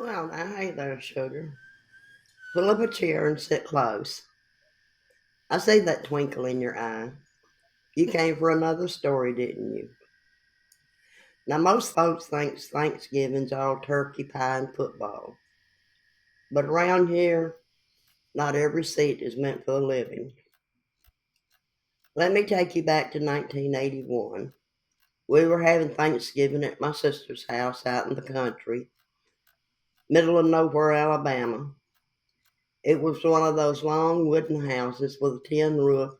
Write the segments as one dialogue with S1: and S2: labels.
S1: Well, now, hey there, sugar. Pull up a chair and sit close. I see that twinkle in your eye. You came for another story, didn't you? Now, most folks think Thanksgiving's all turkey pie and football. But around here, not every seat is meant for a living. Let me take you back to 1981. We were having Thanksgiving at my sister's house out in the country, middle of nowhere, Alabama. It was one of those long wooden houses with a tin roof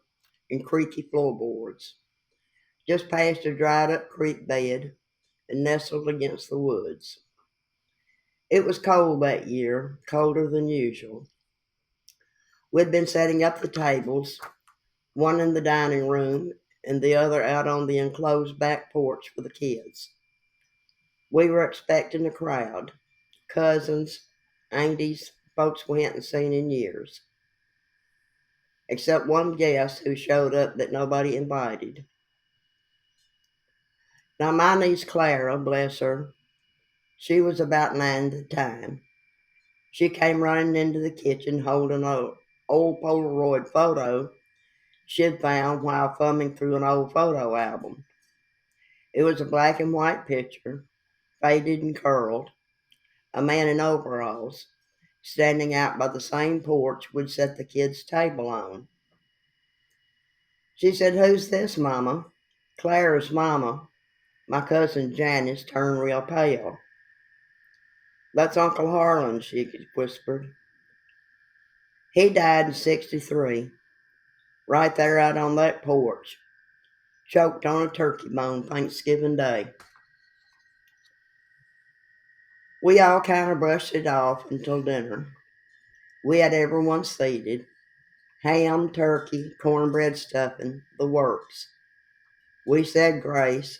S1: and creaky floorboards, just past a dried up creek bed and nestled against the woods. It was cold that year, colder than usual. We'd been setting up the tables, one in the dining room and the other out on the enclosed back porch for the kids. We were expecting a crowd, cousins, aunties, folks we hadn't seen in years, except one guest who showed up that nobody invited. Now, my niece Clara, bless her, she was about 9 at the time. She came running into the kitchen holding an old Polaroid photo she'd found while thumbing through an old photo album. It was a black and white picture, faded and curled, a man in overalls, standing out by the same porch we'd set the kids' table on. She said, "Who's this, Mama?" "Clara's Mama." My cousin Janice turned real pale. "That's Uncle Harlan," she whispered. "He died in '63, right there out on that porch, choked on a turkey bone Thanksgiving Day." We all kind of brushed it off until dinner. We had everyone seated, ham, turkey, cornbread stuffing, the works. We said grace,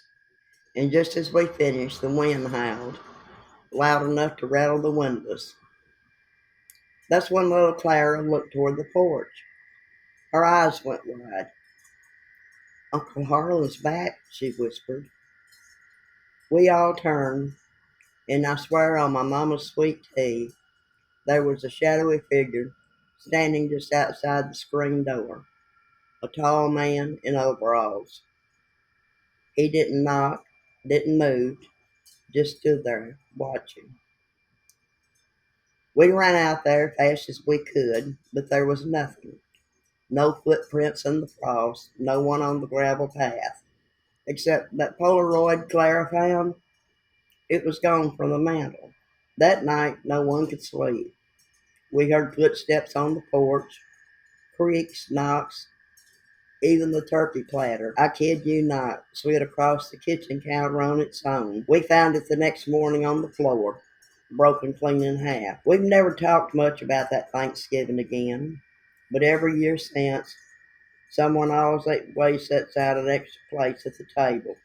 S1: and just as we finished, the wind howled, loud enough to rattle the windows. That's when little Clara looked toward the porch. Her eyes went wide. "Uncle Harlan's back," she whispered. We all turned, and I swear on my mama's sweet tea, there was a shadowy figure standing just outside the screen door, a tall man in overalls. He didn't knock, didn't move, just stood there watching. We ran out there fast as we could, but there was nothing. No footprints in the frost, no one on the gravel path, except that Polaroid Clara found. It was gone from the mantel. That night, no one could sleep. We heard footsteps on the porch, creaks, knocks, even the turkey platter, I kid you not, slid across the kitchen counter on its own. We found it the next morning on the floor, broken clean in half. We've never talked much about that Thanksgiving again, but every year since, someone always sets out an extra place at the table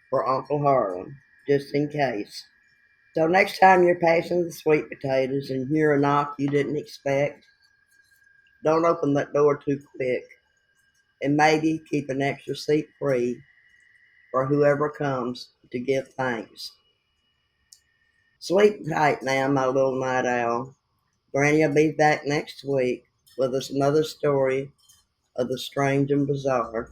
S1: for Uncle Harlan, just in case. So next time you're passing the sweet potatoes and hear a knock you didn't expect, don't open that door too quick, and maybe keep an extra seat free for whoever comes to give thanks. Sleep tight now, my little night owl. Granny will be back next week with us another story of the strange and bizarre.